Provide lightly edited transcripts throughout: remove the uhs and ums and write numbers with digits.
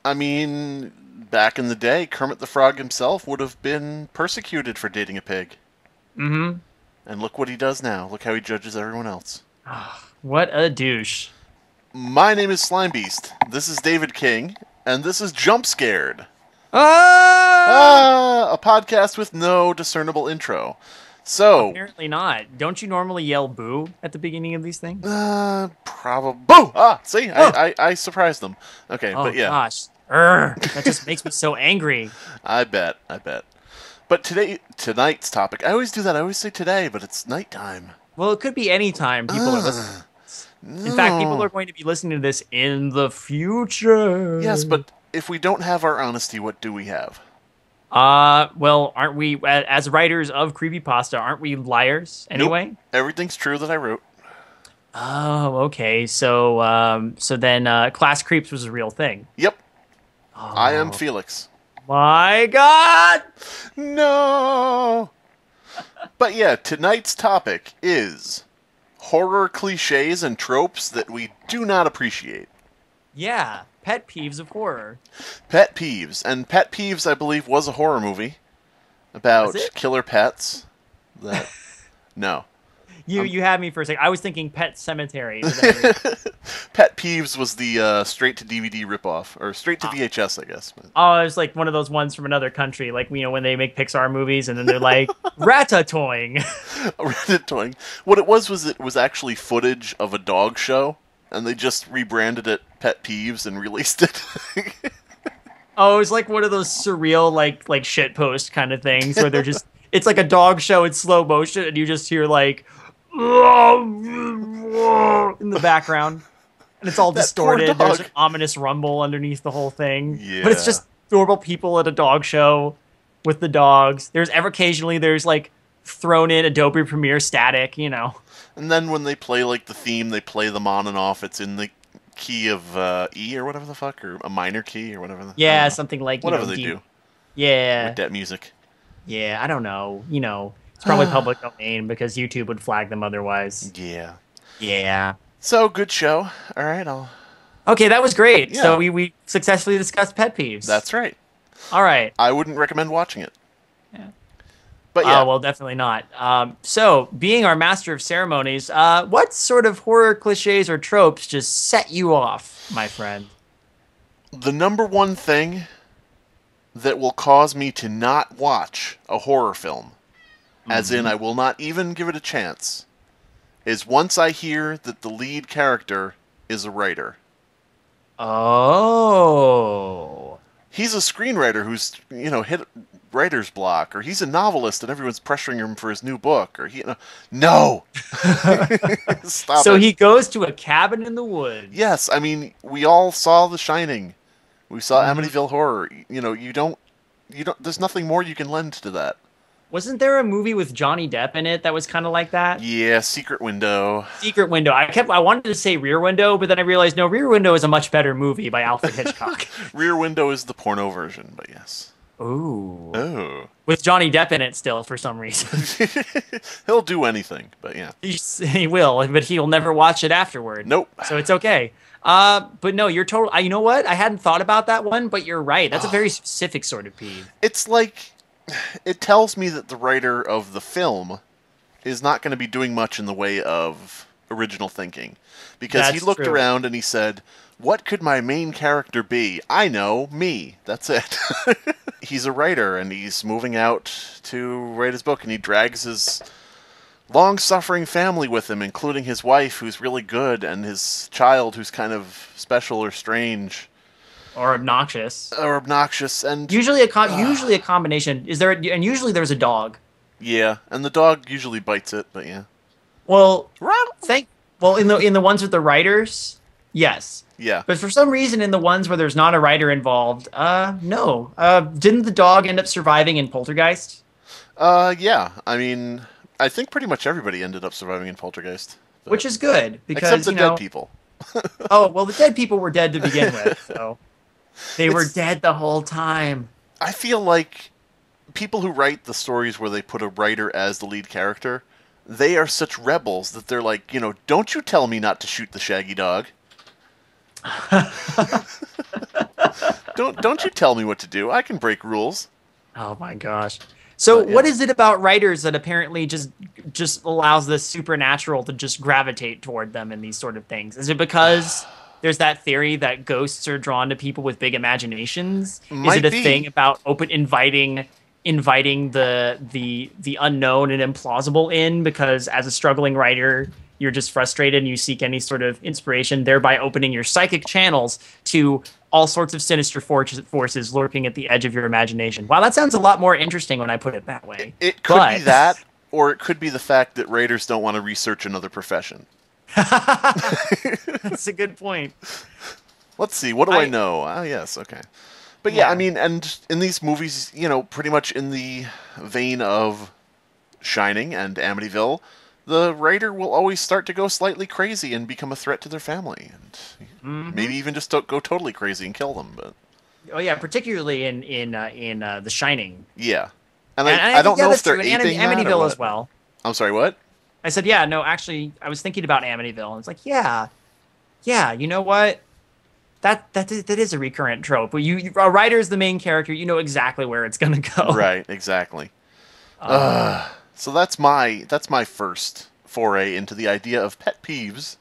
I mean, back in the day, Kermit the Frog himself would have been persecuted for dating a pig. Mm-hmm. And look what he does now. Look how he judges everyone else. What a douche. My name is Slime Beast. This is David King, and this is Jumpscared. Ah! A podcast with no discernible intro. So, Apparently not. Don't you normally yell boo at the beginning of these things? probably. Boo! See, Oh, I surprised them. Okay, oh but yeah, gosh. Urgh. That just makes me so angry. I bet. But tonight's topic, I always do that. I always say today, but it's nighttime. Well, it could be any time people are listening. In fact, people No. are going to be listening to this in the Yes, future. but if we don't have our honesty, what do we have? Well, aren't we, as writers of creepypasta, aren't we liars Nope. anyway? Everything's true that I wrote. Oh, okay. So then, Class Creeps was a real thing. Yep, I am Oh, Felix. my God! No! But yeah, tonight's topic is horror cliches and tropes that we do not appreciate. Yeah, pet peeves of horror. Pet Peeves. And Pet Peeves, I believe, was a horror movie Was about it? killer pets. That No. You had me for a second. I was thinking Pet Cemetery. But then Pet Peeves was the straight to DVD ripoff, or straight to VHS, I guess. oh, it's like one of those ones from another country, like when they make Pixar movies and then they're like ratatouille. Ratatouille. What it was actually footage of a dog show, and they just rebranded it Pet Peeves and released it. Oh, it's like one of those surreal like shit post kind of things where they're just it's like a dog show in slow motion and you just hear like in the background and it's all That poor distorted. There's dog. an ominous rumble underneath the whole thing. But it's Yeah. just normal people at a dog show with the dogs. There's like thrown in Adobe Premiere static. And then when they play like the theme, they play them on and off. It's in the key of E or whatever the fuck, or a minor key or whatever. I Yeah, don't know. something like, Whatever they do Yeah. with that music. Yeah, I don't know. It's probably public domain because YouTube would flag them otherwise. Yeah. Yeah. So good show. All right, I'll. Okay, that was great. Yeah. So we successfully discussed pet peeves. That's right. All right. I wouldn't recommend watching it. Yeah. But Oh, yeah, well, definitely not. So, being our master of ceremonies, what sort of horror cliches or tropes just set you off, my friend? the number one thing that will cause me to not watch a horror film, as in I will not even give it a chance, is once I hear that the lead character is a writer. Oh. He's a screenwriter who's, hit writer's block, or he's a novelist and everyone's pressuring him for his new book, or no! Stop So it. he goes to a cabin in the woods. Yes, I mean, we all saw The Shining. We saw Amityville Horror. There's nothing more you can lend to that. Wasn't there a movie with Johnny Depp in it that was kind of like that? Yeah, Secret Window. Secret Window. I wanted to say Rear Window, but then I realized no, Rear Window is a much better movie by Alfred Hitchcock. Rear Window is the porno version, but yes. Ooh. Oh. With Johnny Depp in it still for some reason. He'll do anything, but yeah. He will, but he'll never watch it afterward. Nope. So it's okay. But no, you're total. You know what? I hadn't thought about that one, but you're right. That's a very specific sort of peeve. It's like, it tells me that the writer of the film is not going to be doing much in the way of original thinking. Because he That's looked true. around and he said, what could my main character be? I know, me. That's it. He's a writer and he's moving out to write his book, and he drags his long-suffering family with him, including his wife, who's really good, and his child, who's kind of special or strange Or obnoxious. or obnoxious, and Usually usually a combination. And usually there's a dog. yeah, and the dog usually bites it, but yeah. Well, in the ones with the writers, yes. Yeah. But for some reason, in the ones where there's not a writer involved, no. Didn't the dog end up surviving in Poltergeist? Yeah. I mean, I think pretty much everybody ended up surviving in Poltergeist. But, Which is good because except the dead people. Oh well, the dead people were dead to begin with, so they were It's- dead the whole time. I feel like people who write the stories where they put a writer as the lead character, they are such rebels that they're like, don't you tell me not to shoot the shaggy dog. Don't you tell me what to do. I can break rules. Oh my gosh. So But, yeah. what is it about writers that apparently just allows the supernatural to just gravitate toward them in these sort of things? Is it because there's that theory that ghosts are drawn to people with big imaginations? Is it Might a be. thing about inviting the unknown and implausible in because as a struggling writer you're just frustrated and you seek any sort of inspiration, thereby opening your psychic channels to all sorts of sinister forces lurking at the edge of your imagination. Wow, that sounds a lot more interesting when I put it that way. It could be that, or it could be the fact that writers don't want to research another profession. That's a good point. Let's see. What do I know? Ah, yes. Okay. But yeah, I mean, and in these movies, pretty much in the vein of Shining and Amityville, the writer will always start to go slightly crazy and become a threat to their family, and maybe even just go totally crazy and kill them. But oh yeah, particularly in The Shining. yeah, and I don't know if they're aping Amityville as well. I'm sorry, what? I said, yeah, no, actually, I was thinking about Amityville, and it's like, yeah, you know what? That is a recurrent trope. A writer's the main character, you know exactly where it's gonna go. Right, exactly. So that's my first foray into the idea of pet peeves.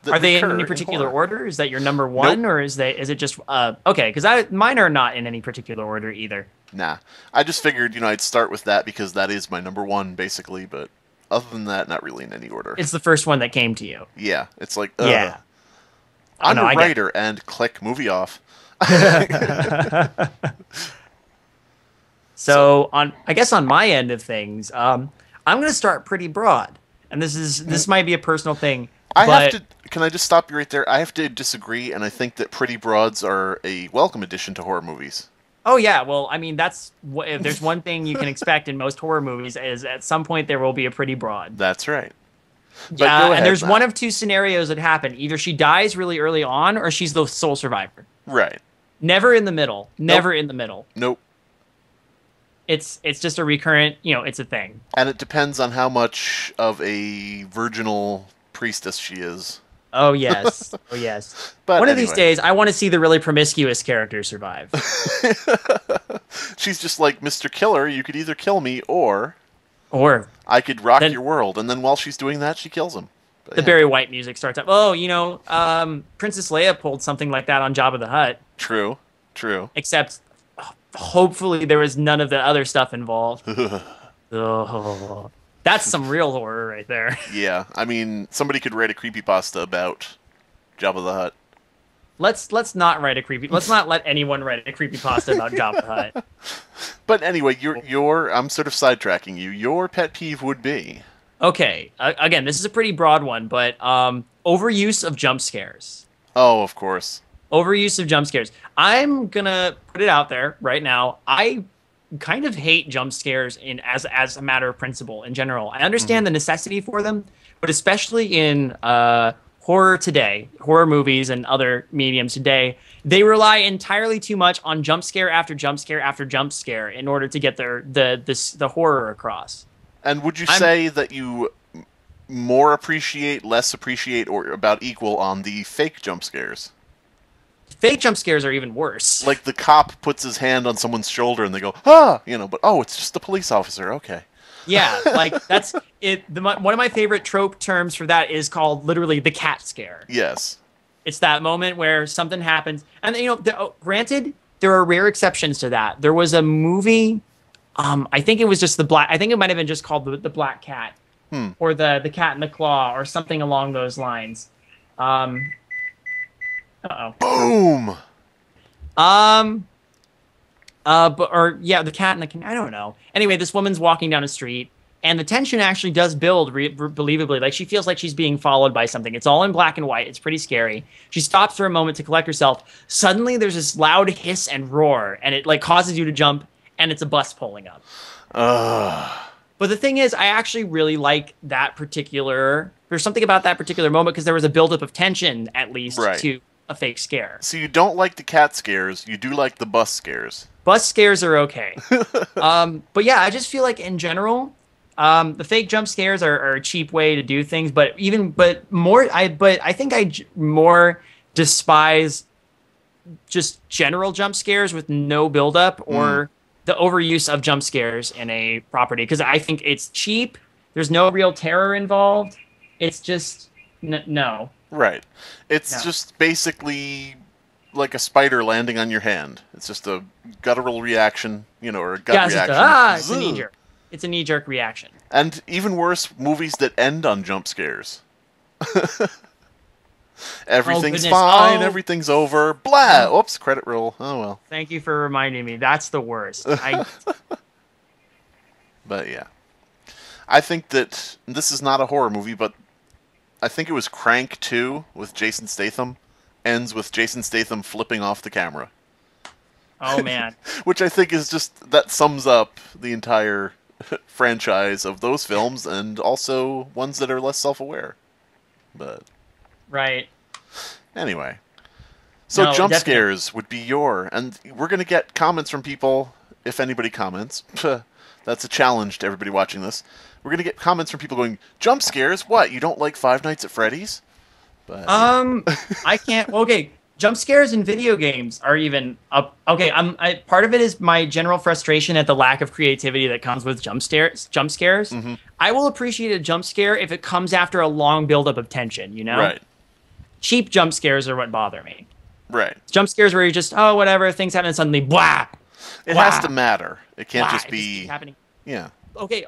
Are they in any particular order? Is that your number one, Nope. or is it just okay? Because mine are not in any particular order either. Nah, I just figured I'd start with that because that is my number one basically. But other than that, not really in any order. It's the first one that came to you. Yeah, it's like Yeah. I'm a writer, and click, movie off. So I guess on my end of things, I'm going to start pretty broad, and this might be a personal thing. Can I just stop you right there? I have to disagree, and I think that pretty broads are a welcome addition to horror movies. Oh yeah, well, I mean if there's one thing you can expect in most horror movies is at some point there will be a pretty broad. That's right. But go ahead, and there's one of two scenarios that happen: either she dies really early on, or she's the sole survivor. Right. Never in the middle. Never in the middle. Nope. It's just a recurrent, it's a thing. And it depends on how much of a virginal priestess she is. Oh yes, oh yes. But one of these days, I want to see the really promiscuous character survive. She's just like, Mr. Killer, you could either kill me or I could rock your world. And then while she's doing that, she kills him. But, the Barry White music starts up. Oh, Princess Leia pulled something like that on Jabba the Hutt. True. Except, hopefully, there was none of the other stuff involved. Oh, that's some real horror right there. Yeah, I mean, somebody could write a creepypasta about Jabba the Hutt. Let's not write a Let's not let anyone write a creepypasta about Jabba the Hutt. But anyway, I'm sort of sidetracking you. Your pet peeve would be... Okay, again, this is a pretty broad one, but overuse of jump scares. Oh, of course. Overuse of jump scares. I'm gonna put it out there right now. I kind of hate jump scares as a matter of principle in general. I understand the necessity for them, but especially in horror movies and other mediums today, they rely entirely too much on jump scare after jump scare after jump scare in order to get the horror across. And would you say that you more appreciate, less appreciate, or about equal on the fake jump scares? Fake jump scares are even worse. Like the cop puts his hand on someone's shoulder and they go, ah! But it's just the police officer, okay. Yeah, like that's it. One of my favorite trope terms for that is called literally the cat scare. Yes. It's that moment where something happens. And, granted, there are rare exceptions to that. There was a movie, I think it was just I think it might have been just called the Black Cat. Or the Cat in the Claw or something along those lines. Boom! The Cat in the... I don't know. Anyway, this woman's walking down a street, and the tension actually does build believably. Like, she feels like she's being followed by something. It's all in black and white. It's pretty scary. She stops for a moment to collect herself. Suddenly, there's this loud hiss and roar, and it, causes you to jump, and it's a bus pulling up. But the thing is, I actually really like that particular... There's something about that particular moment, because there was a buildup of tension, at least, to a fake scare. So you don't like the cat scares, you do like the bus scares. Bus scares are okay. But yeah, I just feel like in general, the fake jump scares are a cheap way to do things. I think I more despise just general jump scares with no buildup, or the overuse of jump scares in a property, because I think it's cheap. There's no real terror involved. It's just no. Right. It's No. just basically like a spider landing on your hand. It's just a guttural reaction, or a gut Yeah, it's just reaction. it's a knee Ugh. jerk. It's a knee jerk reaction. And even worse, movies that end on jump scares. Everything's goodness. fine, Oh. everything's over. Blah! Oops, credit roll. Oh well. Thank you for reminding me. That's the worst. But yeah. I think that this is not a horror movie, but I think it was Crank 2 with Jason Statham. Ends with Jason Statham flipping off the camera. Oh man. Which I think is just, that sums up the entire franchise of those films, and also ones that are less self-aware. But Right. anyway. So No, jump definitely. scares would be and we're going to get comments from people, if anybody comments. That's a challenge to everybody watching this. We're going to get comments from people going, jump scares? What, you don't like Five Nights at Freddy's? But I can't. Okay, jump scares in video games are even up. Okay, part of it is my general frustration at the lack of creativity that comes with jump scares. Jump scares. Mhm. I will appreciate a jump scare if it comes after a long buildup of tension. Right, Cheap jump scares are what bother me. right. Jump scares where you're just whatever, things happen and suddenly blah. It Blah, has to matter. It can't blah, just it be, keeps happening. yeah. Okay.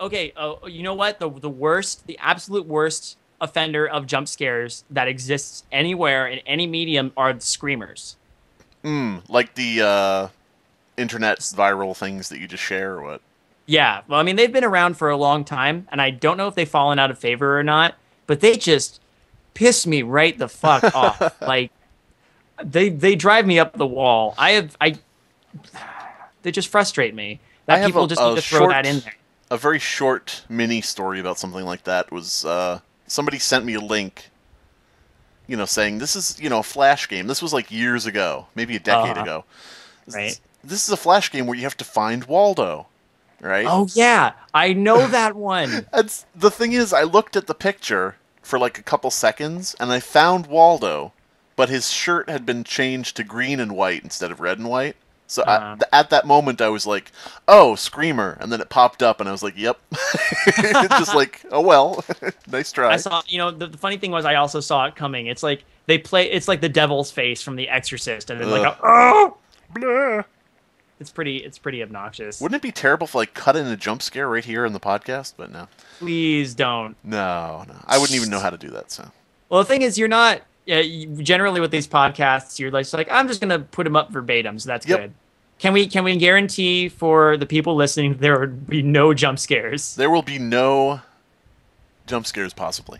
You know what? The worst, the absolute worst offender of jump scares that exists anywhere in any medium are the screamers. Like the internet viral things that you just share or what? Yeah, well, I mean, they've been around for a long time, and I don't know if they've fallen out of favor or not, but they just piss me right the fuck off. Like, they drive me up the wall. They just frustrate me. I That have people just need to throw that in there. A very short mini story about something like that was somebody sent me a link, saying this is, a Flash game. This was like years ago, maybe a decade ago. Right. This is a Flash game where you have to find Waldo, right? Oh, yeah, I know that one. The thing is, I looked at the picture for like a couple seconds, and I found Waldo, but his shirt had been changed to green and white instead of red and white. So at that moment, I was like, "Oh, Screamer!" And then it popped up, and I was like, "Yep." Just like, oh well, nice try. I saw, the funny thing was I also saw it coming. It's like it's like the devil's face from The Exorcist, and then like, Blah. it's pretty obnoxious. Wouldn't it be terrible if cut in a jump scare right here in the podcast? But no, Please don't. no, I wouldn't even know how to do that. So, Well, the thing is, you're not. Generally, with these podcasts, you're like I'm just gonna put them up verbatim, so that's Yep. good. Can we guarantee for the people listening there would be no jump scares? there will be no jump scares, possibly.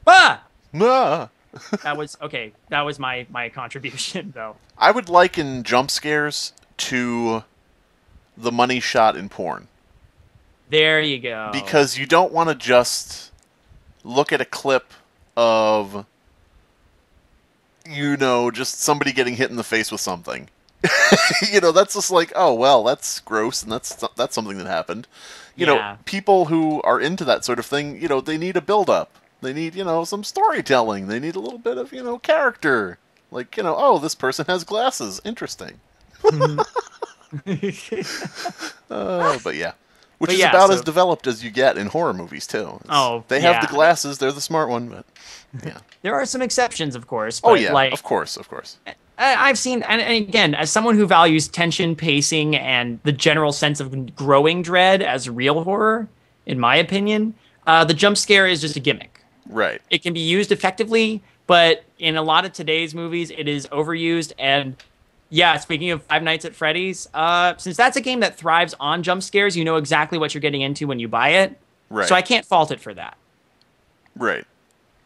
Ah! Ah. That was okay. That was my contribution, though. I would liken jump scares to the money shot in porn. There you go. Because you don't want to just look at a clip of, just somebody getting hit in the face with something. That's just like, oh, well, that's gross, and that's something that happened. Yeah. People who are into that sort of thing, they need a build-up. They need, some storytelling. They need a little bit of, character. Like, oh, this person has glasses. Interesting. But yeah. Which is about as developed as you get in horror movies, too. They have the glasses, they're the smart one, but yeah. There are some exceptions, of course. Oh, But yeah, like, of course. I've seen, and again, as someone who values tension, pacing, and the general sense of growing dread as real horror, in my opinion, the jump scare is just a gimmick. Right. It can be used effectively, but in a lot of today's movies, it is overused. And yeah, speaking of Five Nights at Freddy's, since that's a game that thrives on jump scares, you know exactly what you're getting into when you buy it. Right. So I can't fault it for that. Right.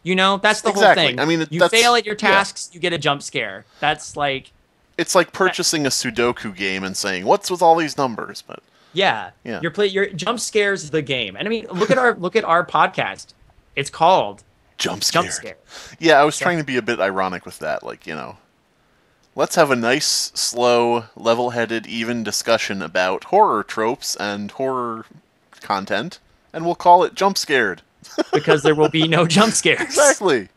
That's the whole Exactly. thing. I mean, you that's- fail at your yeah. tasks, you get a jump scare. That's like, It's like purchasing a Sudoku game and saying, "What's with all these numbers?" But yeah. Yeah. Your jump scares the game. And I mean, look at our podcast. It's called jump Jump scared. Scare. Yeah, I was trying to be a bit ironic with that. Like, let's have a nice, slow, level-headed, even discussion about horror tropes and horror content, and we'll call it Jump Scared. Because there will be no jump scares. Exactly.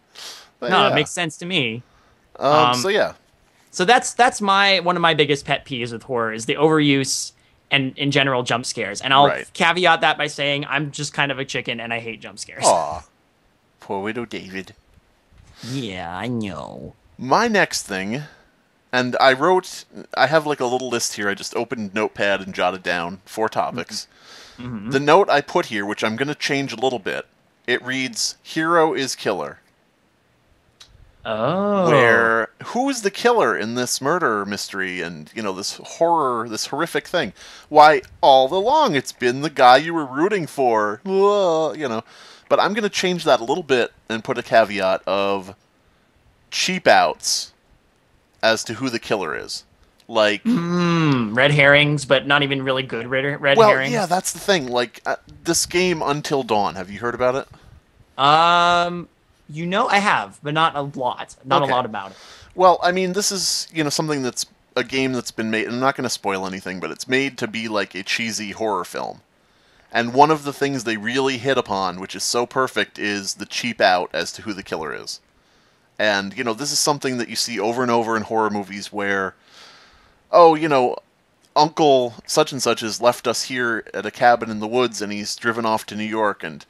But No, yeah. it makes sense to me. So yeah. So that's one of my biggest pet peeves with horror is the overuse and in general jump scares. And I'll Right. caveat that by saying I'm just kind of a chicken and I hate jump scares. Aw, poor widow David. Yeah, I know. My next thing, and I have like a little list here. I just opened Notepad and jotted down 4 topics. Mm-hmm. The note I put here, which I'm going to change a little bit, it reads, "Hero is killer." Oh. Where, who is the killer in this murder mystery and, this horror, this horrific thing? Why, all along it's been the guy you were rooting for, But I'm going to change that a little bit and put a caveat of cheap outs as to who the killer is. Like, red herrings, but not even really good red well, herrings. yeah, that's the thing. Like, this game Until Dawn, have you heard about it? I have, but not a lot. Not Okay. a lot about it. Well, I mean, this is, something that's a game that's been made, and I'm not going to spoil anything, but it's made to be like a cheesy horror film. And one of the things they really hit upon, which is so perfect, is the cheap out as to who the killer is. And, this is something that you see over and over in horror movies where, Uncle such and such has left us here at a cabin in the woods and he's driven off to New York, and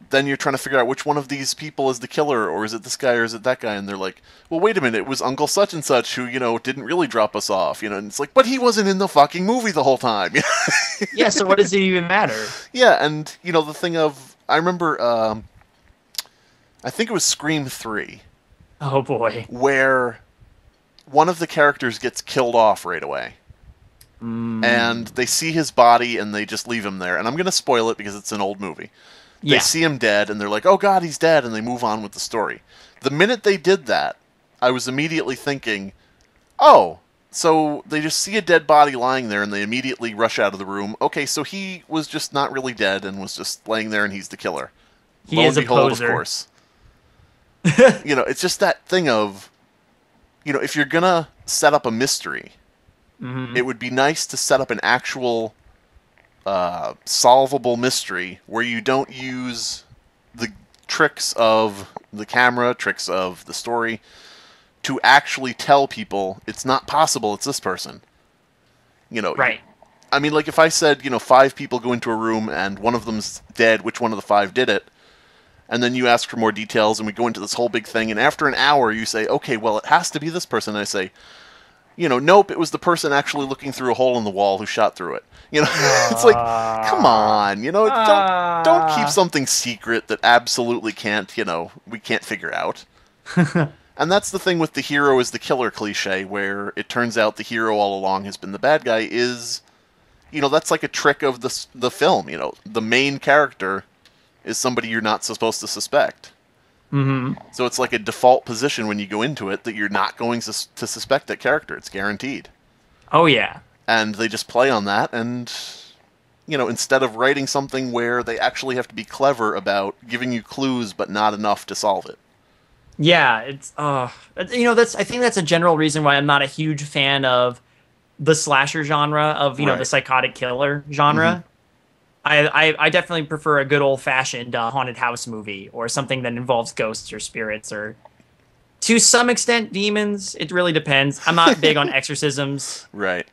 then you're trying to figure out which one of these people is the killer, or is it this guy, or is it that guy? And they're like, well, wait a minute, it was Uncle such and such who, didn't really drop us off, and it's like, but he wasn't in the fucking movie the whole time. Yeah, so what does it even matter? Yeah, and, the thing of, I remember, I think it was Scream 3, Oh boy. where one of the characters gets killed off right away. And they see his body and they just leave him there. And I'm going to spoil it because it's an old movie. They Yeah. see him dead, and they're like, oh god, he's dead, and they move on with the story. The minute they did that, I was immediately thinking, oh, so they just see a dead body lying there, and they immediately rush out of the room. Okay, so he was just not really dead, and was just laying there, and he's the killer. He Lo is and a behold, poser. of course. It's just that thing of, if you're gonna set up a mystery, Mm-hmm. it would be nice to set up an actual solvable mystery where you don't use the tricks of the camera, tricks of the story, to actually tell people it's not possible, it's this person. Right. I mean, like if I said, 5 people go into a room and one of them's dead, which one of the 5 did it? And then you ask for more details and we go into this whole big thing, and after an hour you say, okay, well, it has to be this person. And I say, nope, it was the person actually looking through a hole in the wall who shot through it. It's like, come on, don't keep something secret that absolutely can't, we can't figure out. And that's the thing with the hero is the killer cliche, where it turns out the hero all along has been the bad guy, is, that's like a trick of the film, the main character is somebody you're not supposed to suspect. Mm-hmm. So it's like a default position when you go into it that you're not going to suspect that character. It's guaranteed. Oh yeah. And they just play on that, and, instead of writing something where they actually have to be clever about giving you clues but not enough to solve it. Yeah, it's I think that's a general reason why I'm not a huge fan of the slasher genre of, Right. the psychotic killer genre. I definitely prefer a good old-fashioned haunted house movie or something that involves ghosts or spirits or, to some extent, demons. It really depends. I'm not big on exorcisms. Right.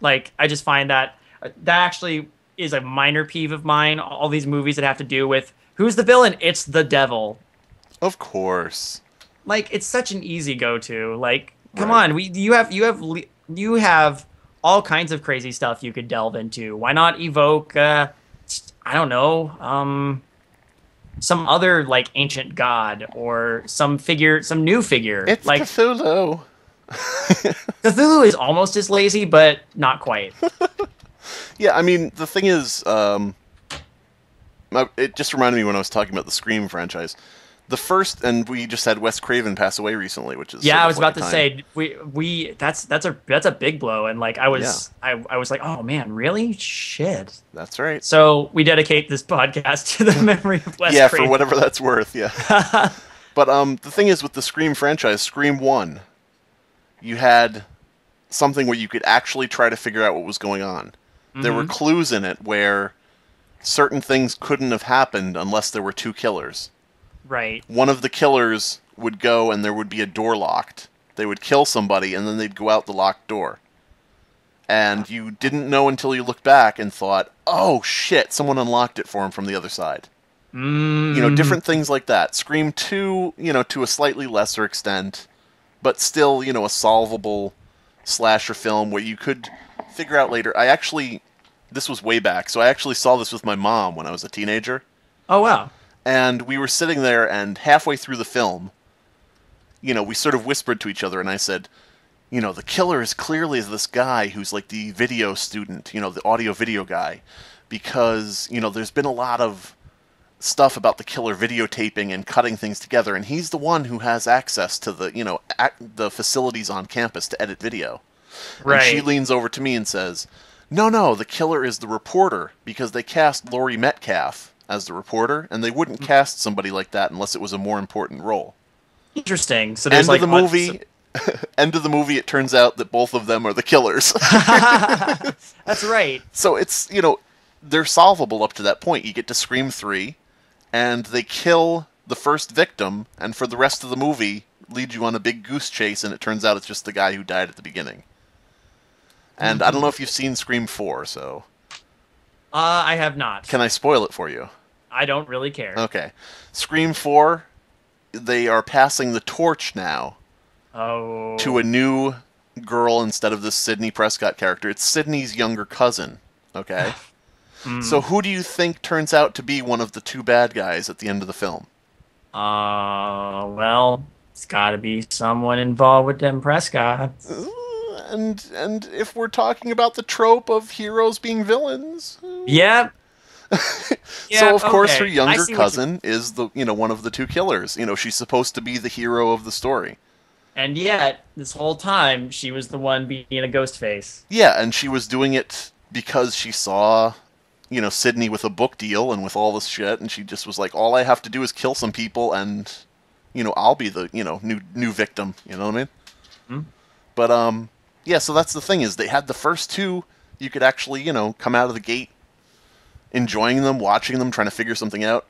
Like, I just find that actually is a minor peeve of mine. All these movies that have to do with who's the villain? It's the devil. Of course. Like, it's such an easy go-to. Like, come Right. on, you have all kinds of crazy stuff you could delve into. Why not evoke I don't know, some other like ancient god or some new figure. It's like Cthulhu. Cthulhu is almost as lazy, but not quite. Yeah, I mean, the thing is, it just reminded me when I was talking about the Scream franchise. The first, and we just had Wes Craven pass away recently, which is Yeah, sort I of was like about to a say we that's a big blow, and like I was like, oh man, really? Shit. That's right. So we dedicate this podcast to the memory of Wes Yeah, Craven. for whatever that's worth. Yeah. But the thing is, with the Scream franchise, Scream 1, you had something where you could actually try to figure out what was going on. There were clues in it where certain things couldn't have happened unless there were 2 killers. Right. One of the killers would go and there would be a door locked, They would kill somebody, and then they'd go out the locked door. And you didn't know until you looked back and thought, oh, shit, someone unlocked it for him from the other side. You know, different things like that. Scream 2, you know, to a slightly lesser extent, but still, you know, a solvable slasher film where you could figure out later. This was way back, so I actually saw this with my mom when I was a teenager. Oh, wow. And we were sitting there, and halfway through the film, you know, we sort of whispered to each other, and I said, you know, the killer is clearly this guy who's like the video student, you know, the audio-video guy, because, you know, there's been a lot of stuff about the killer videotaping and cutting things together, and he's the one who has access to the, you know, the facilities on campus to edit video. Right. And she leans over to me and says, no, the killer is the reporter, because they cast Laurie Metcalf as the reporter, and they wouldn't cast somebody like that unless it was a more important role. Interesting. So there's End of the movie, end of the movie, it turns out that both of them are the killers. That's right. So it's, you know, they're solvable up to that point. You get to Scream 3, and they kill the first victim, and for the rest of the movie, lead you on a big goose chase, and it turns out it's just the guy who died at the beginning. And I don't know if you've seen Scream 4, so... I have not. Can I spoil it for you? I don't really care. Okay. Scream 4, they are passing the torch now to a new girl instead of this Sidney Prescott character. It's Sidney's younger cousin, okay? So who do you think turns out to be one of the two bad guys at the end of the film? Well, it's got to be someone involved with them Prescott. And if we're talking about the trope of heroes being villains, Yep. so of course okay. her younger cousin is the, you know, one of the two killers. You know, she's supposed to be the hero of the story. And yet, this whole time, she was the one being a ghost face. Yeah, and she was doing it because she saw, you know, Sidney with a book deal and with all this shit, and she just was like, all I have to do is kill some people, and, you know, I'll be the, you know, new victim. You know what I mean? Hmm? But yeah. So that's the thing, is they had the first two. You could actually, you know, come out of the gate enjoying them, watching them, trying to figure something out.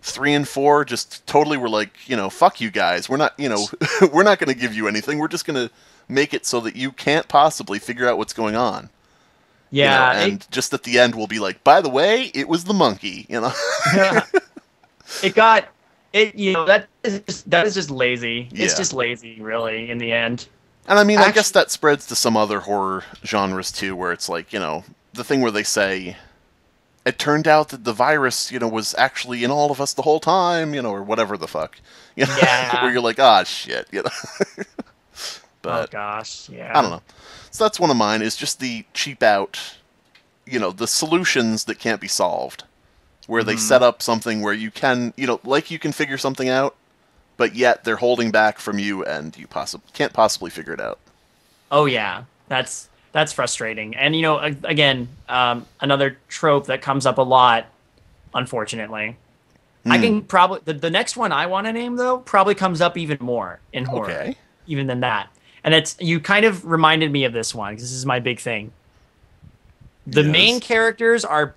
3 and 4 just totally were like, you know, fuck you guys. We're not, you know, we're not going to give you anything. We're just going to make it so that you can't possibly figure out what's going on. Yeah. You know, and just at the end, we'll be like, by the way, it was the monkey, you know? You know, that is just lazy. Yeah. It's just lazy, really, in the end. And I mean, I guess that spreads to some other horror genres too, where it's like, you know, the thing where they say, it turned out that the virus, you know, was actually in all of us the whole time, you know, or whatever the fuck. You know? Yeah. Where you're like, ah, shit, you know? But, oh, gosh, yeah. I don't know. So that's one of mine, is just the cheap out, you know, the solutions that can't be solved. Where they set up something where you can, you know, like you can figure something out, but yet they're holding back from you and you can't possibly figure it out. Oh, yeah. That's frustrating. And, you know, again, another trope that comes up a lot, unfortunately. I can probably... The next one I want to name, though, probably comes up even more in horror. Even than that. And it's... You kind of reminded me of this one, because this is my big thing. The main characters are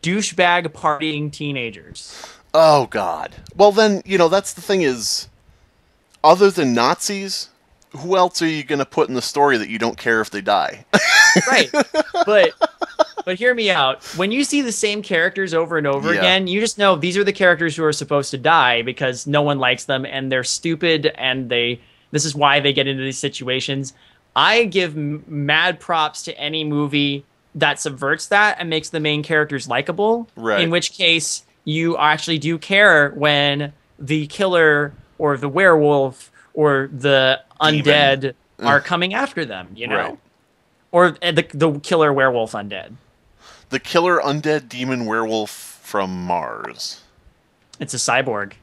douchebag partying teenagers. Oh, God. Well, then, you know, that's the thing is, other than Nazis, who else are you going to put in the story that you don't care if they die? Right. But hear me out. When you see the same characters over and over again, you just know these are the characters who are supposed to die because no one likes them and they're stupid and this is why they get into these situations. I give mad props to any movie that subverts that and makes the main characters likable. Right. In which case, you actually do care when the killer or the werewolf or the undead are coming after them, you know? Right. Or the killer werewolf undead. The killer undead demon werewolf from Mars. It's a cyborg.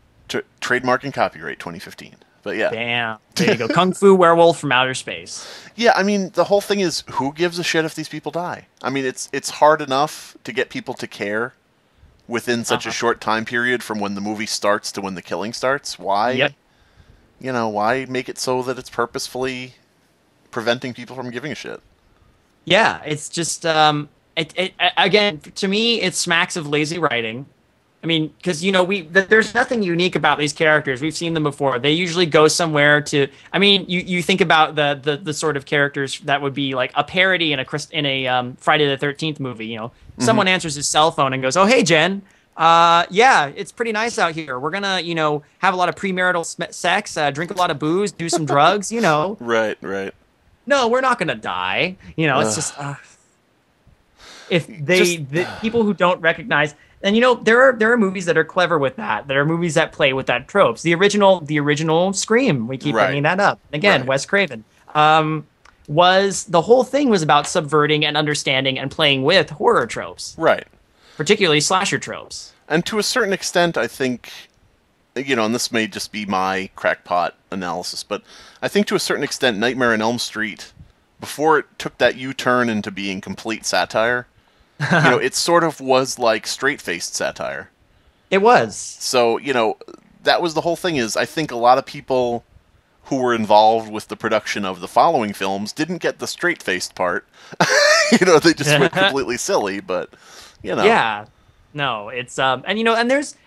Trademark and copyright 2015. But yeah. Damn. There you go. Kung Fu werewolf from outer space. Yeah, I mean, the whole thing is, who gives a shit if these people die? I mean, it's hard enough to get people to care within such a short time period from when the movie starts to when the killing starts. Why? Yep. You know, why make it so that it's purposefully preventing people from giving a shit? Yeah, it's just again, to me, it smacks of lazy writing. I mean, because there's nothing unique about these characters. We've seen them before. They usually go somewhere to. I mean, you think about the sort of characters that would be like a parody in a Friday the 13th movie. Someone answers his cell phone and goes, "Oh, hey, Jen. Yeah, it's pretty nice out here. We're gonna, have a lot of premarital sex, drink a lot of booze, do some drugs. Right, right. No, we're not gonna die. It's just if the people who don't recognize. And there are movies that are clever with that. There are movies that play with that tropes. The original Scream. We keep bringing that up again. Right. Wes Craven was the whole thing was about subverting and understanding and playing with horror tropes, Right. particularly slasher tropes. And to a certain extent, I think, and this may just be my crackpot analysis, but I think to a certain extent, Nightmare on Elm Street, before it took that U-turn into being complete satire, it sort of was like straight-faced satire. It was. So, that was the whole thing is I think a lot of people who were involved with the production of the following films didn't get the straight-faced part. They just went completely silly, but, Yeah. No, it's and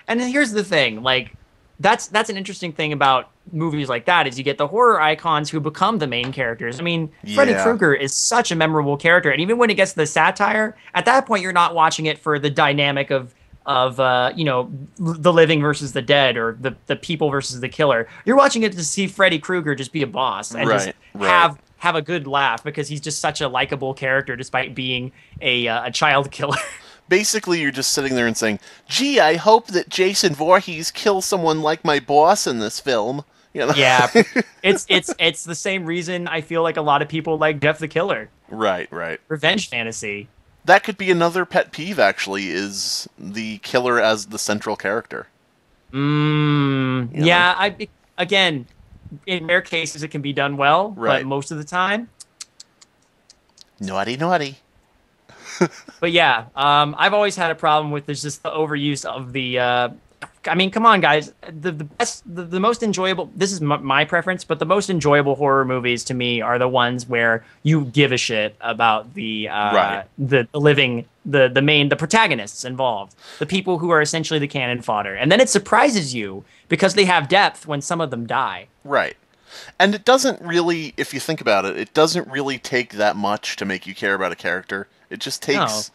here's the thing, like that's an interesting thing about movies like that is you get the horror icons who become the main characters. I mean, Freddy Krueger is such a memorable character, and even when it gets to the satire, at that point you're not watching it for the dynamic of the living versus the dead or the people versus the killer. You're watching it to see Freddy Krueger just be a boss and just have a good laugh because he's just such a likable character despite being a child killer. Basically, you're just sitting there and saying, "Gee, I hope that Jason Voorhees kills someone like my boss in this film." Yeah, it's the same reason I feel like a lot of people like Jeff the Killer. Right, right. Revenge fantasy. That could be another pet peeve, actually, is the killer as the central character. Yeah, again, in rare cases it can be done well, but most of the time... Naughty, naughty. But yeah, I've always had a problem with just the overuse of the. I mean, come on, guys. The most enjoyable. This is my preference, but the most enjoyable horror movies to me are the ones where you give a shit about the living, the protagonists involved, the people who are essentially the cannon fodder, and then it surprises you because they have depth when some of them die. Right. And it doesn't really, if you think about it, it doesn't really take that much to make you care about a character. It just takes,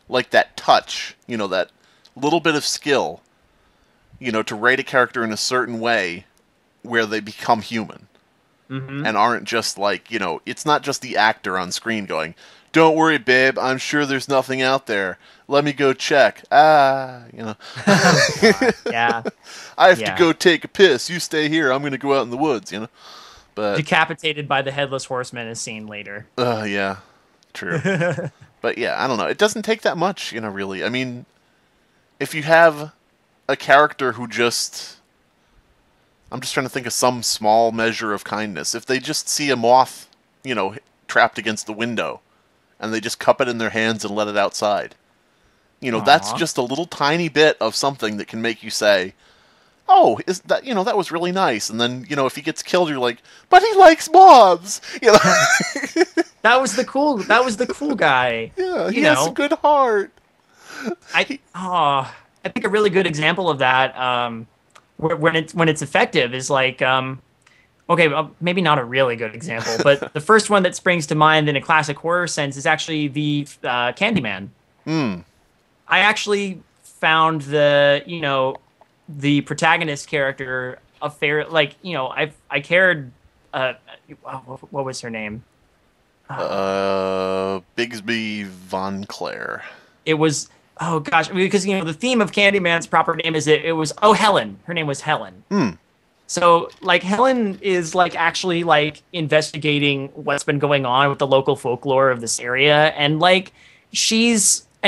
like, that touch, that little bit of skill, to write a character in a certain way where they become human. Mm-hmm. And aren't just like, it's not just the actor on screen going, "Don't worry, babe, I'm sure there's nothing out there. Let me go check." Yeah. I have to go take a piss. You stay here. I'm going to go out in the woods, But decapitated by the Headless Horseman is seen later. Yeah. True. But yeah, I don't know. It doesn't take that much, really. I mean, if you have a character who I'm just trying to think of some small measure of kindness. If they just see a moth, trapped against the window, and they just cup it in their hands and let it outside, that's just a little tiny bit of something that can make you say, "Oh, is that that was really nice." And then if he gets killed, you're like, "But he likes moths." That was the cool guy. Yeah, he has a good heart. I think a really good example of that, when it's effective, is like, maybe not a really good example, but the first one that springs to mind in a classic horror sense is actually the Candyman. I actually found the protagonist character a fair, I cared. What was her name? Bigsby Von Clare. It was, oh gosh, because the theme of Candyman's proper name is Helen. Her name was Helen. So Helen is actually investigating what's been going on with the local folklore of this area, and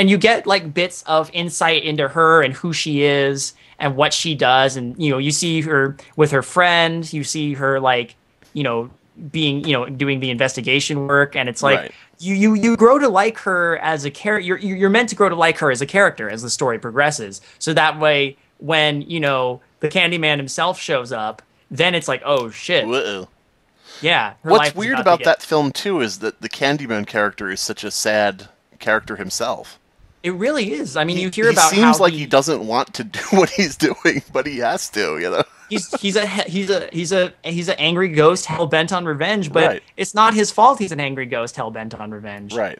you get bits of insight into her and who she is and what she does, and you see her with her friend, you see her being doing the investigation work, and it's you grow to like her as a character. You're meant to grow to like her as a character as the story progresses, so that way when the Candyman himself shows up, then it's like, oh shit. Whoa. Yeah. What's weird about that film too is that the Candyman character is such a sad character himself. It really is. I mean, you hear He about seems how like he doesn't want to do what he's doing, but he has to, you know? he's an angry ghost hell bent on revenge, but Right, it's not his fault. He's an angry ghost hell bent on revenge. right.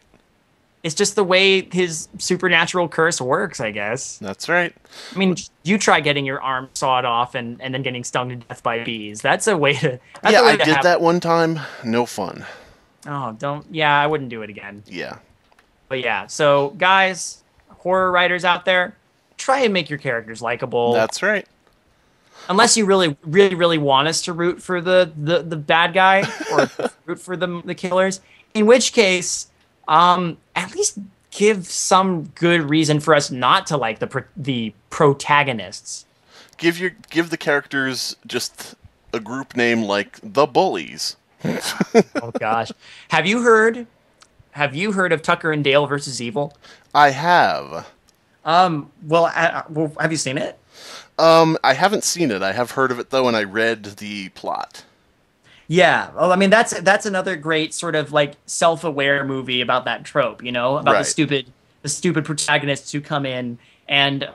It's just the way his supernatural curse works, I guess. That's right. I mean, you try getting your arm sawed off and then getting stung to death by bees. That's a way to. That's Yeah, a way I to did have. that one time. No fun. Oh, don't. Yeah, I wouldn't do it again. Yeah. But yeah, so guys, horror writers out there, try and make your characters likable. That's right. Unless you really, really, really want us to root for the bad guy or root for the killers, in which case, at least give some good reason for us not to like the protagonists. Give the characters just a group name like the Bullies. Oh gosh, have you heard? Have you heard of Tucker and Dale versus Evil? I have. Well, have you seen it? I haven't seen it. I have heard of it though, and I read the plot. Yeah. Well, I mean, that's another great sort of like self-aware movie about that trope, you know, about Right. the stupid protagonists who come in and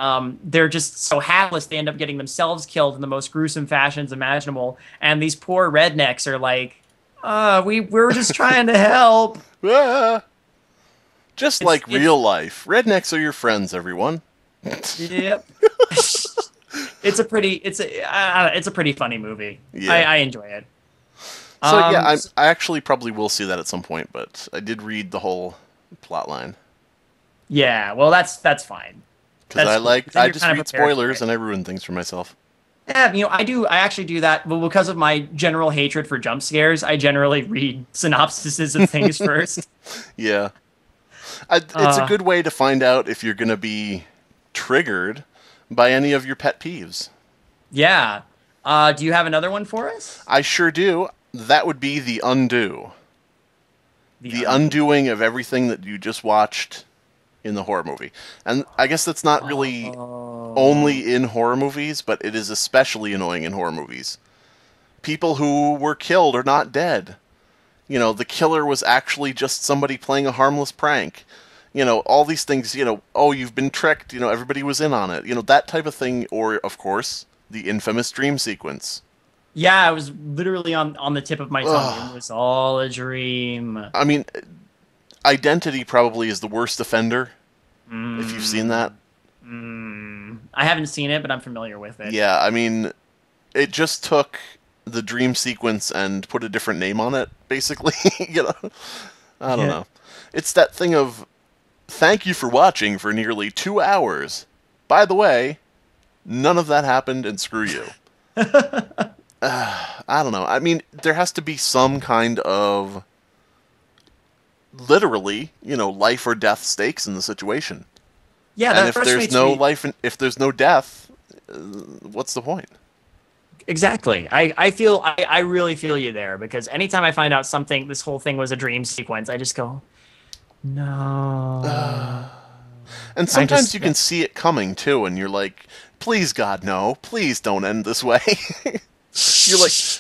they're just so hapless they end up getting themselves killed in the most gruesome fashions imaginable, and these poor rednecks are like, we're just trying to help. Ah! Just like it's- real life. Rednecks are your friends, everyone. Yep. It's a pretty funny movie. Yeah. I enjoy it. So yeah, Um, I actually probably will see that at some point, but I did read the whole plot line. Yeah, well, that's fine. Because That's cool, 'cause then I you're just kind of read prepared for spoilers it. and I ruin things for myself. Yeah, I actually do that. Well, because of my general hatred for jump scares, I generally read synopsises of things first. Yeah. It's a good way to find out if you're going to be triggered by any of your pet peeves. Yeah. Do you have another one for us? I sure do. That would be the undo. The undoing of everything that you just watched in the horror movie. And I guess that's not really only in horror movies, but it is especially annoying in horror movies. People who were killed are not dead. You know, the killer was actually just somebody playing a harmless prank. You know, all these things, you know, oh, you've been tricked, you know, everybody was in on it. You know, that type of thing, or, of course, the infamous dream sequence. Yeah, it was literally on the tip of my tongue. Ugh. It was all a dream. I mean, Identity probably is the worst offender, if you've seen that. I haven't seen it, but I'm familiar with it. Yeah, I mean, it just took the dream sequence and put a different name on it, basically. You know, I don't know. It's that thing of, thank you for watching for nearly 2 hours. By the way, none of that happened, and screw you. I don't know. I mean, there has to be some kind of, literally, you know, life or death stakes in the situation. Yeah, And that if frustrates there's no me. life, if there's no death, what's the point? Exactly. I really feel you there, because anytime I find out this whole thing was a dream sequence, I just go, no. And sometimes just- you can see it coming too, and you're like, "Please, God, no! Please don't end this way."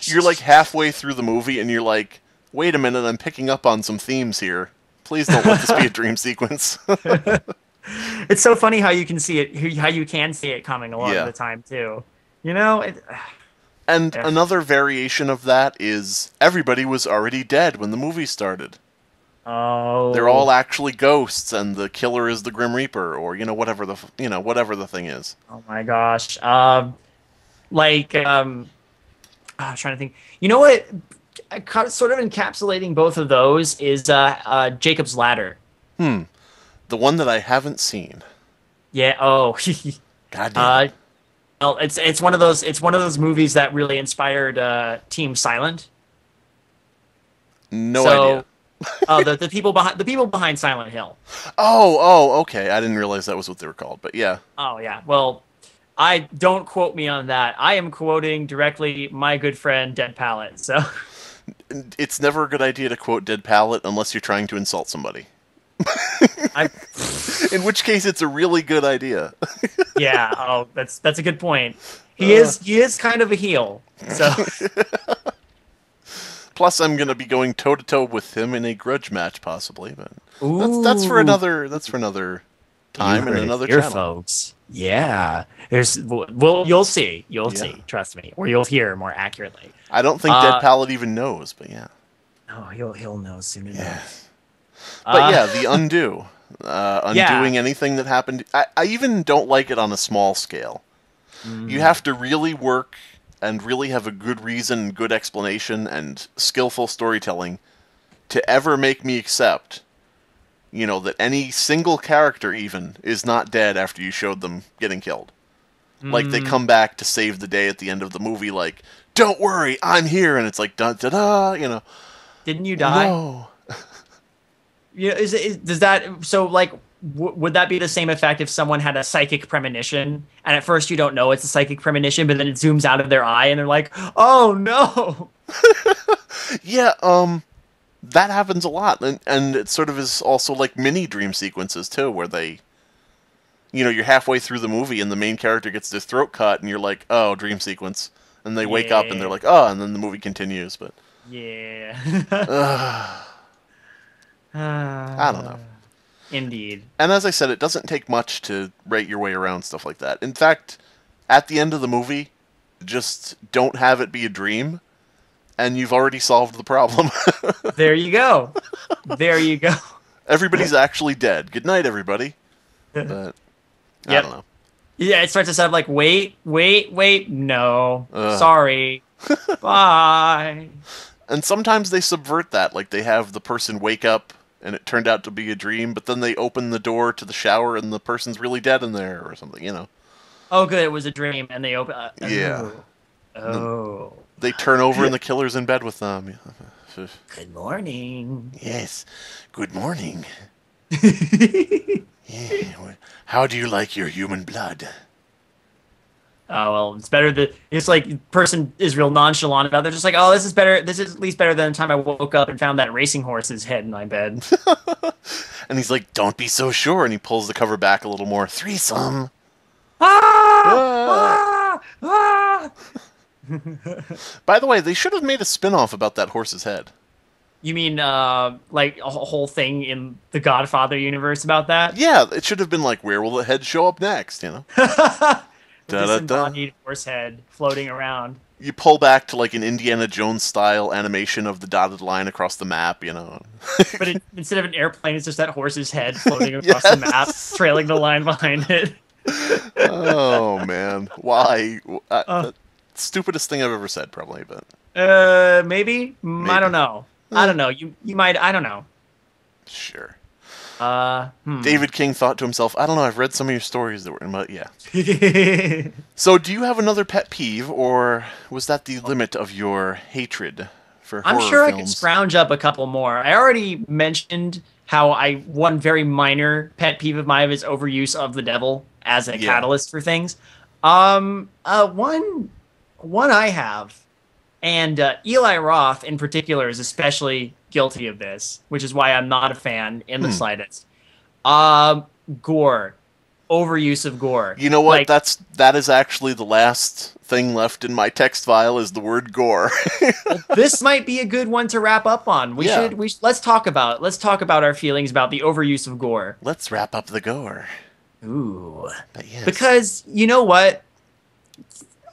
you're like halfway through the movie, and you're like, "Wait a minute, I'm picking up on some themes here. Please don't let this be a dream sequence." It's so funny how you can see it coming a lot Yeah. of the time too. You know, And Yeah. another variation of that is everybody was already dead when the movie started. oh, They're all actually ghosts, and the killer is the Grim Reaper, or whatever the thing is. oh my gosh. I'm trying to think. You know what? Sort of encapsulating both of those is Jacob's Ladder. The one that I haven't seen. Yeah. Oh. God damn. Well, it's one of those movies that really inspired Team Silent. No So, idea. the people behind Silent Hill. Oh, okay. I didn't realize that was what they were called, but yeah. Oh yeah. Well, I don't quote me on that. I am quoting directly my good friend Dead Palette. So It's never a good idea to quote Dead Palette unless you're trying to insult somebody. I In which case, it's a really good idea. yeah. Oh, that's a good point. He is kind of a heel. So Plus, I'm going to be going toe to toe with him in a grudge match, possibly. But Ooh. that's for another You time and heard it another here, channel. folks. Yeah. There's well, you'll see. You'll Yeah. see. Trust me. Or you'll hear more accurately. I don't think Dead Palette even knows, but yeah. No, he'll know soon Yeah. enough. But yeah, the undo. Yeah. Undoing anything that happened. I even don't like it on a small scale. You have to really work and really have a good reason and good explanation and skillful storytelling to ever make me accept, that any single character even is not dead after you showed them getting killed. Like, they come back to save the day at the end of the movie, like, don't worry, I'm here, and it's like, da-da-da, Didn't you die? No. Yeah, does that so like would that be the same effect if someone had a psychic premonition and at first you don't know it's a psychic premonition, but then it zooms out of their eye and they're like, "Oh no." Yeah, that happens a lot, and it sort of is also like mini dream sequences too, where they, you're halfway through the movie and the main character gets their throat cut, and you're like, oh, dream sequence, and they wake up and they're like, oh, and then the movie continues, but Yeah. I don't know. Indeed. And as I said, it doesn't take much to rate your way around stuff like that. In fact, at the end of the movie, just don't have it be a dream, and you've already solved the problem. There you go. There you go. Everybody's actually dead. Good night, everybody. But I don't know. Yeah, it starts to sound like, wait, no, Ugh. sorry, bye. And sometimes they subvert that, like they have the person wake up and it turned out to be a dream, but then they open the door to the shower and the person's really dead in there or something, Oh, good, it was a dream, and they open. Yeah. Oh. They turn over and the killer's in bed with them. Good morning. Yes. Good morning. Yeah. How do you like your human blood? Oh, well, it's better that it's like person is real nonchalant about it. They're just like, oh, this is better. This is at least better than the time I woke up and found that racing horse's head in my bed. And he's like, don't be so sure. And he pulls the cover back a little more. Threesome. Ah! Ah! By the way, they should have made a spin-off about that horse's head. You mean like a whole thing in the Godfather universe about that? Yeah, it should have been like, where will the head show up next, Disembodied horse head floating around. You pull back to like an Indiana Jones style animation of the dotted line across the map, But instead of an airplane, it's just that horse's head floating across the map, trailing the line behind it. Oh man, why? The stupidest thing I've ever said, probably, but maybe? I don't know. I don't know. You might. I don't know. Sure. Hmm. David King thought to himself, I don't know, I've read some of your stories that were in my... Yeah. So, do you have another pet peeve, or was that the limit of your hatred for horror I'm sure films? I could scrounge up a couple more. I already mentioned how one very minor pet peeve of mine is overuse of the devil as a catalyst for things. One I have, and Eli Roth in particular is especially guilty of this, which is why I'm not a fan in the slightest. Gore. Overuse of gore. You know what? That is actually the last thing left in my text file is the word gore. Well, this might be a good one to wrap up on. Let's talk about our feelings about the overuse of gore. Let's wrap up the gore. Ooh. But yes. Because you know what?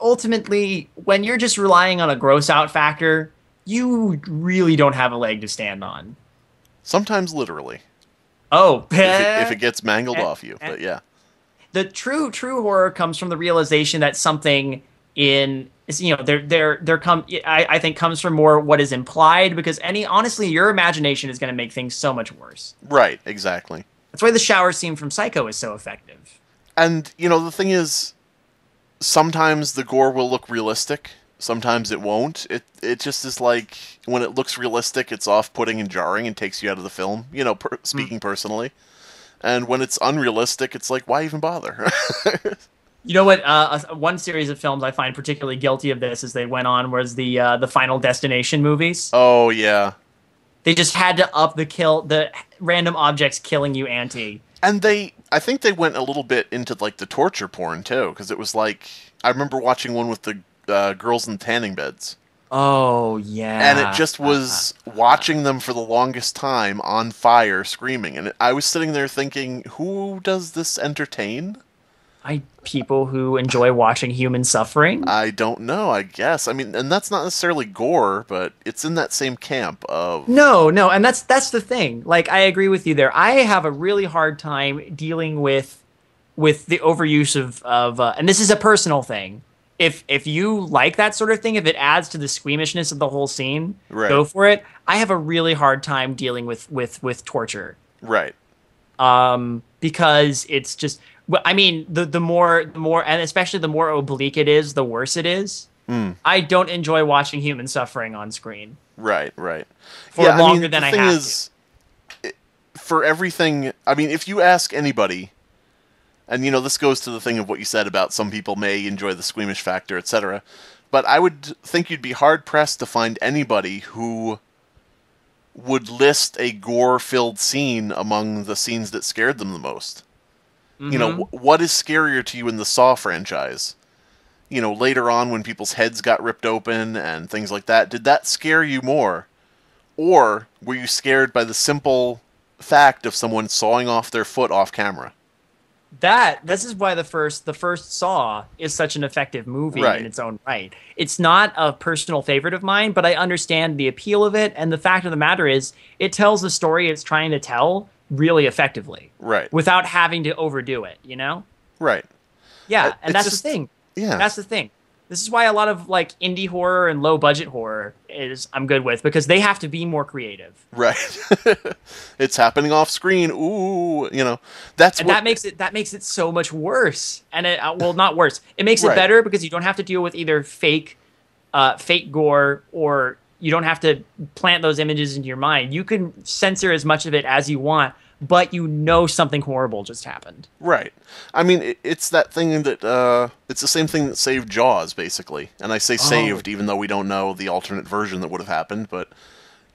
Ultimately, when you're just relying on a gross out factor, you really don't have a leg to stand on. Sometimes literally. Oh, if it gets mangled off you, but yeah. The true horror comes from the realization that something I think comes from more what is implied, because honestly, your imagination is going to make things so much worse. Right, exactly. That's why the shower scene from Psycho is so effective. And, the thing is, sometimes the gore will look realistic, sometimes it won't. It just is like, when it looks realistic, it's off-putting and jarring and takes you out of the film, speaking personally. And when it's unrealistic, it's like, why even bother? You know what? One series of films I find particularly guilty of this as they went on was the Final Destination movies. Oh, yeah. They just had to up the random objects killing you ante. And I think they went a little bit into, like, the torture porn, too, because it was like, I remember watching one with the girls in tanning beds. Oh And it yeah. just was watching them for the longest time on fire, screaming. And I was sitting there thinking, who does this entertain? I people who enjoy watching human suffering. I don't know, I guess. I mean, and that's not necessarily gore, but it's in that same camp of. No, no, and that's the thing. Like I agree with you there. I have a really hard time dealing with the overuse of and this is a personal thing. If you like that sort of thing, if it adds to the squeamishness of the whole scene, Right, go for it. I have a really hard time dealing with torture. right. Because it's just well, I mean the more and especially the more oblique it is, the worse it is. I don't enjoy watching human suffering on screen Right, right. for Yeah, I longer mean, than the I thing have is, for everything, I mean, if you ask anybody, and this goes to the thing of what you said about some people may enjoy the squeamish factor, etc., but I would think you'd be hard pressed to find anybody who would list a gore-filled scene among the scenes that scared them the most. to. Hmm. What is scarier to you in the Saw franchise? Later on when people's heads got ripped open and things like that, did that scare you more? Or were you scared by the simple fact of someone sawing off their foot off camera? This is why the first Saw is such an effective movie Right. in its own right. It's not a personal favorite of mine, but I understand the appeal of it, and the fact of the matter is it tells the story it's trying to tell really effectively Right. without having to overdo it, you know? Right. Yeah, and It's that's just, the thing. yeah. That's the thing. This is why a lot of like indie horror and low budget horror is I'm good with because they have to be more creative. Right. It's happening off screen. Ooh, that's And what. that makes it so much worse. And it well, not worse. It makes it Right. better because you don't have to deal with either fake gore or you don't have to plant those images into your mind. You can censor as much of it as you want, but something horrible just happened. Right. I mean, it's that thing that it's the same thing that saved Jaws, basically. And I say saved, even though we don't know the alternate version that would have happened. But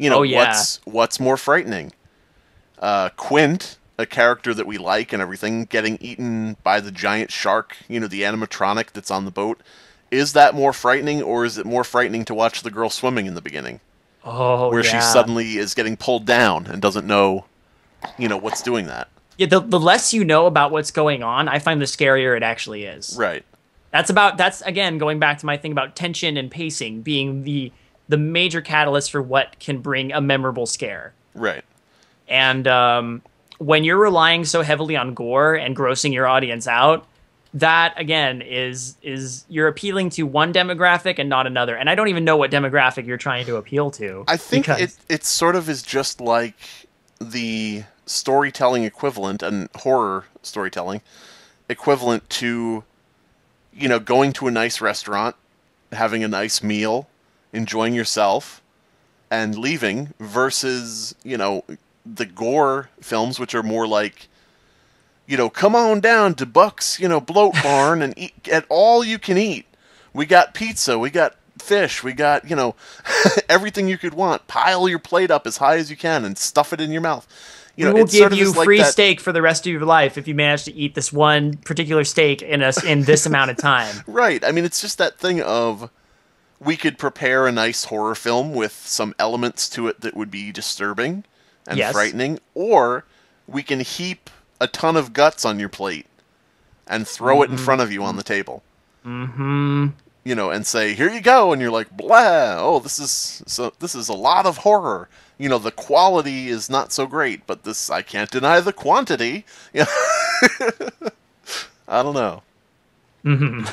Oh, yeah. what's more frightening? Quint, a character that we like and everything, getting eaten by the giant shark. The animatronic that's on the boat. Is that more frightening, or is it more frightening to watch the girl swimming in the beginning, Oh where yeah. she suddenly is getting pulled down and doesn't know, what's doing that? Yeah, the less you know about what's going on, I find the scarier it actually is. Right. That's again going back to my thing about tension and pacing being the major catalyst for what can bring a memorable scare. Right. And when you're relying so heavily on gore and grossing your audience out, that again is you're appealing to one demographic and not another. And I don't even know what demographic you're trying to appeal to. I think because- it sort of is just like the storytelling equivalent and horror storytelling equivalent to going to a nice restaurant, having a nice meal, enjoying yourself and leaving versus the gore films, which are more like come on down to Buck's bloat barn and get all you can eat. We got pizza, we got fish, we got everything you could want. Pile your plate up as high as you can and stuff it in your mouth. We will it's give sort of you just like free that- steak for the rest of your life if you manage to eat this one particular steak in this amount of time. Right. I mean, it's just that thing of we could prepare a nice horror film with some elements to it that would be disturbing and Yes. frightening, or we can heap a ton of guts on your plate and throw it in front of you on the table. Mm-hmm. And say, "Here you go," and you're like, "Blah! Oh, this is a lot of horror." The quality is not so great, but I can't deny the quantity. I don't know. Mm-hmm.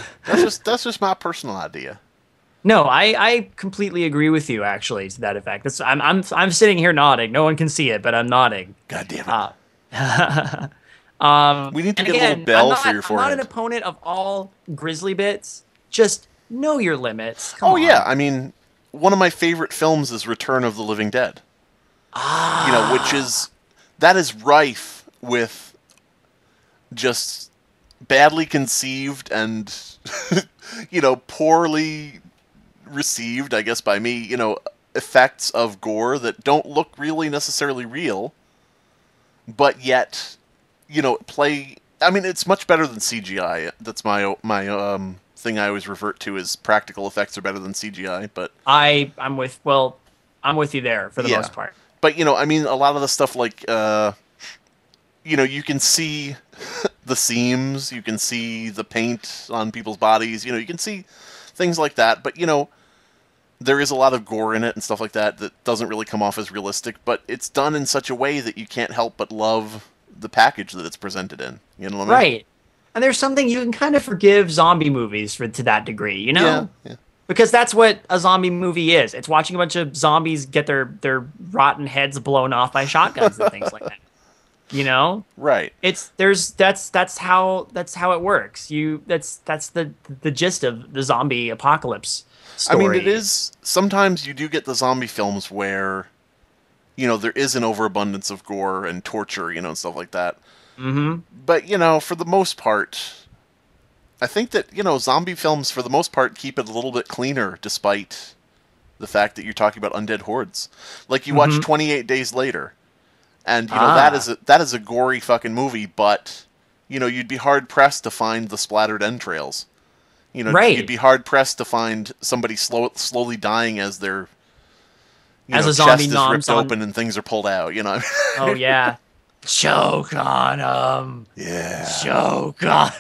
That's just my personal idea. No, I completely agree with you. Actually, to that effect, I'm sitting here nodding. No one can see it, but I'm nodding. God damn it. We need to And get a little again, bell I'm not, for your I'm not forehead. an opponent of all grisly bits. Just know your limits. Come on. Yeah, I mean, one of my favorite films is Return of the Living Dead. Which is rife with just badly conceived and poorly received, I guess by me, effects of gore that don't look really necessarily real, but yet, play. I mean, it's much better than CGI. That's my thing I always revert to is practical effects are better than CGI, but I'm with you there for the most part. But I mean, a lot of the stuff like you can see the seams, you can see the paint on people's bodies, you can see things like that, but there is a lot of gore in it and stuff like that that doesn't really come off as realistic, but it's done in such a way that you can't help but love the package that it's presented in. You know what I mean? Right. And there's something you can kind of forgive zombie movies to that degree, Yeah. Because that's what a zombie movie is. It's watching a bunch of zombies get their rotten heads blown off by shotguns and things like that. Right. That's how it works. That's the gist of the zombie apocalypse story. I mean, it is, sometimes you do get the zombie films where there is an overabundance of gore and torture, and stuff like that. Mm-hmm. But, for the most part, I think that, zombie films, for the most part, keep it a little bit cleaner, despite the fact that you're talking about undead hordes. Like, you watch 28 Days Later, and, that is a gory fucking movie, but, you'd be hard-pressed to find the splattered entrails. Right. You'd be hard-pressed to find somebody slowly dying as their as a zombie chest is ripped open and things are pulled out, Oh, yeah. Choke on them. Yeah. Choke on.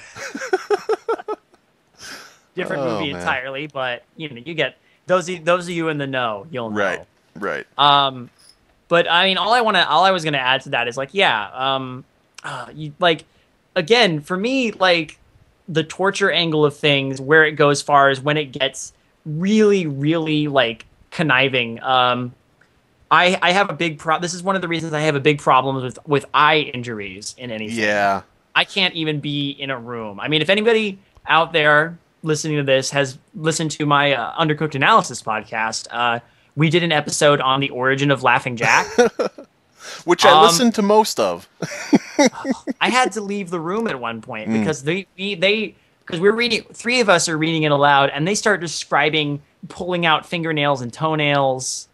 Different movie man. entirely, but you get those of you in the know, you'll know. Right. But I mean, all I was gonna add to that is again, for me, like the torture angle of things, where it goes far as when it gets really, really like conniving. I have a big this is one of the reasons I have a big problem with eye injuries in anything. Yeah. I can't even be in a room. I mean, if anybody out there listening to this has listened to my Undercooked Analysis podcast, we did an episode on the origin of Laughing Jack. Which I listened to most of. I had to leave the room at one point because because we're reading, three of us are reading it aloud, and they start describing pulling out fingernails and toenails,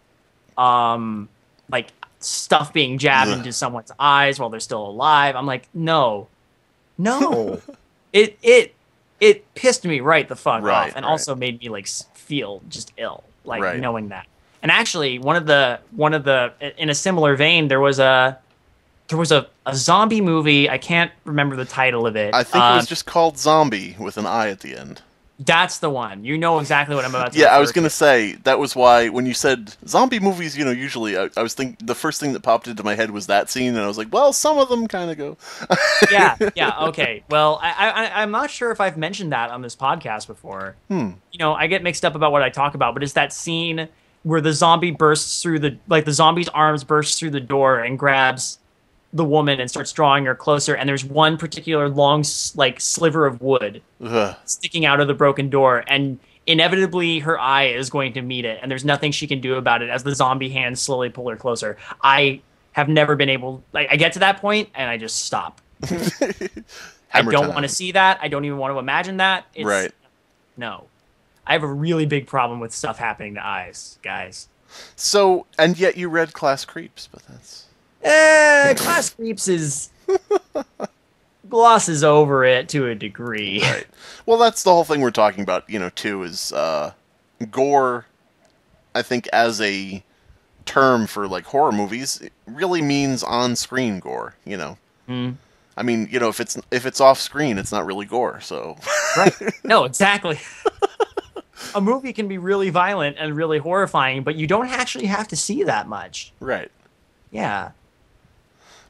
like stuff being jabbed into someone's eyes while they're still alive. I'm like, no. It pissed me right the fuck off, and also made me like feel just ill, like knowing that. And actually, one of the in a similar vein, there was a zombie movie. I can't remember the title of it. I think it was just called Zombie with an I at the end. That's the one. You know exactly what I'm about to Yeah, I was going to say, that was why, when you said zombie movies, usually, I was thinking, the first thing that popped into my head was that scene, and I was like, well, some of them kind of go. yeah, okay. Well, I'm not sure if I've mentioned that on this podcast before. I get mixed up about what I talk about, but it's that scene where the zombie bursts through the zombie's arms bursts through the door and grabs the woman and starts drawing her closer, and there's one particular long sliver of wood sticking out of the broken door, and inevitably her eye is going to meet it, and there's nothing she can do about it as the zombie hands slowly pull her closer. I have never been able, I get to that point and I just stop. I don't want to see that. I don't even want to imagine that. No. I have a really big problem with stuff happening to eyes, guys. So, and yet you read Class Creeps, but that's... Class Creeps glosses over it to a degree. Right. Well, that's the whole thing we're talking about, too, is gore, I think, as a term for, like, horror movies, it really means on-screen gore, I mean, if it's off-screen, it's not really gore, so... Right. No, exactly. A movie can be really violent and really horrifying, but you don't actually have to see that much. Right. Yeah.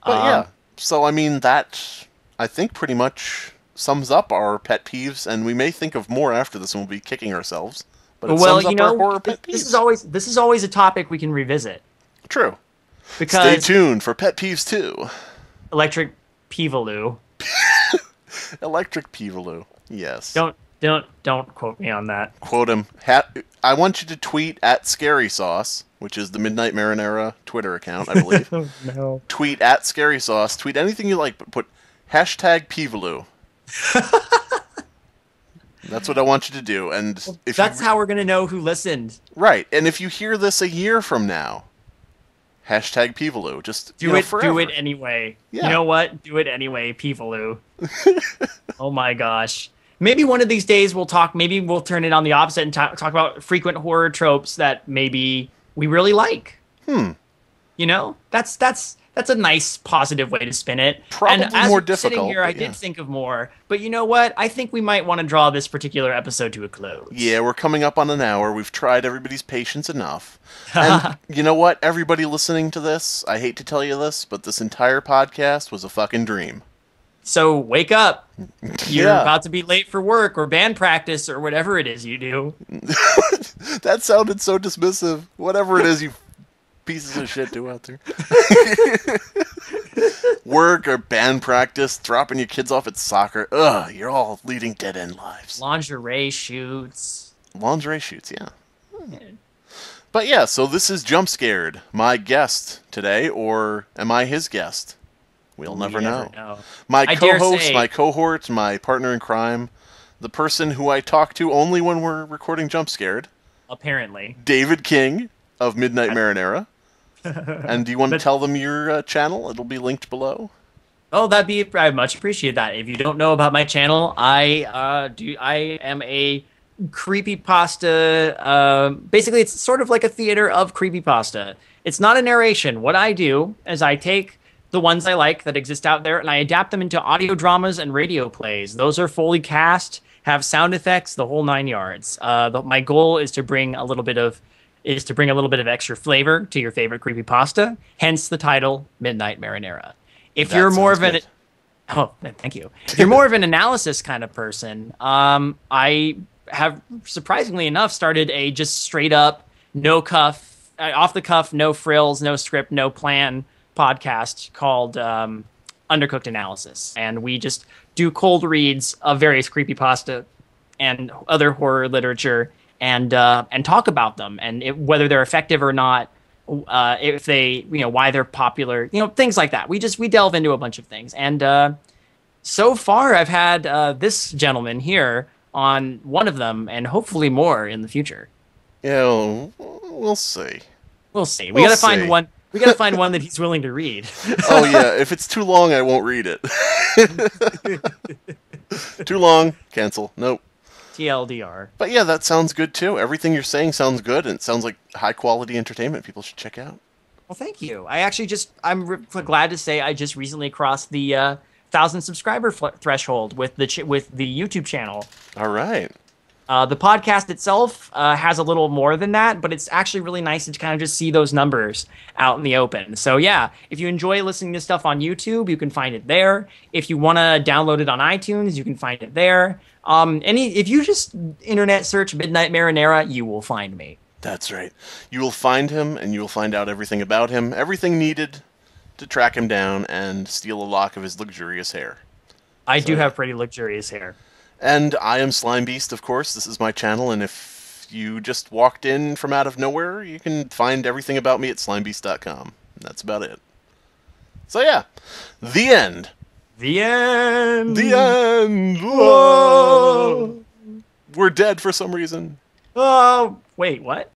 But so I mean, that, I think, pretty much sums up our pet peeves, and we may think of more after this and we'll be kicking ourselves. But it sums up our horror pet peeves. This is always a topic we can revisit. True. Because stay tuned for Pet Peeves 2. Electric Peevaloo. Electric Peevaloo. Yes. Don't quote me on that. Quote him. I want you to tweet at Scary Sauce, which is the Midnight Marinara Twitter account, I believe. No. Tweet at Scary Sauce. Tweet anything you like, but put hashtag Peevaloo. That's what I want you to do. And if that's how we're gonna know who listened. Right. And if you hear this a year from now, hashtag Peevaloo. Just do it anyway. Yeah. You know what? Do it anyway, Peevaloo. Oh my gosh. Maybe one of these days we'll talk. Maybe we'll turn it on the opposite and talk about frequent horror tropes that maybe we really like. You know, that's a nice positive way to spin it. Probably and as more I'm sitting difficult, here, I but yeah. did think of more. But you know what? I think we might want to draw this particular episode to a close. Yeah, we're coming up on an hour. We've tried everybody's patience enough. And you know what? Everybody listening to this, I hate to tell you this, but this entire podcast was a fucking dream. So wake up. You're Yeah. about to be late for work or band practice or whatever it is you do. That sounded so dismissive. Whatever it is you pieces of shit do out there. Work or band practice, dropping your kids off at soccer. Ugh, you're all leading dead-end lives. Lingerie shoots. Lingerie shoots, yeah. But yeah, so this is Jumpscared, my guest today, or am I his guest? We'll never know. My I dare co-host, say- my cohort, my partner in crime, the person who I talk to only when we're recording Jumpscared, Apparently. David King of Midnight Marinara. And do you want to tell them your channel? It'll be linked below. Oh, I much appreciate that. If you don't know about my channel, I am a creepypasta. Basically, it's sort of like a theater of creepypasta. It's not a narration. What I do is I take the ones I like that exist out there and I adapt them into audio dramas and radio plays. Those are fully cast, have sound effects, the whole 9 yards. My goal is to bring a little bit of extra flavor to your favorite creepypasta. Hence the title, Midnight Marinara. If That you're more sounds of an good. Oh, thank you. If you're more of an analysis kind of person, I have surprisingly enough started a just straight up off the cuff, no frills, no script, no plan podcast called Undercooked Analysis, and we just do cold reads of various creepypasta and other horror literature, and talk about them and whether they're effective or not. If they, why they're popular, things like that. We delve into a bunch of things. And so far, I've had this gentleman here on one of them, and hopefully more in the future. Yeah, we'll see. We'll see. We We'll gotta find see. one. We gotta find one that he's willing to read. Oh, yeah, if it's too long, I won't read it. Too long, cancel. Nope. TLDR. But yeah, that sounds good too. Everything you're saying sounds good, and it sounds like high-quality entertainment people should check out. Well, thank you. I'm glad to say I just recently crossed the 1,000 subscriber threshold with the YouTube channel. All right. The podcast itself has a little more than that, but it's actually really nice to kind of just see those numbers out in the open. So yeah, if you enjoy listening to stuff on YouTube, you can find it there. If you want to download it on iTunes, you can find it there. If you just internet search Midnight Marinara, you will find me. That's right. You will find him, and you will find out everything about him, everything needed to track him down and steal a lock of his luxurious hair. I do have pretty luxurious hair. And I am Slime Beast, of course. This is my channel, and if you just walked in from out of nowhere, you can find everything about me at slimebeast.com. That's about it. So yeah, the end. The end. The end. Whoa. We're dead for some reason. Oh, wait, what?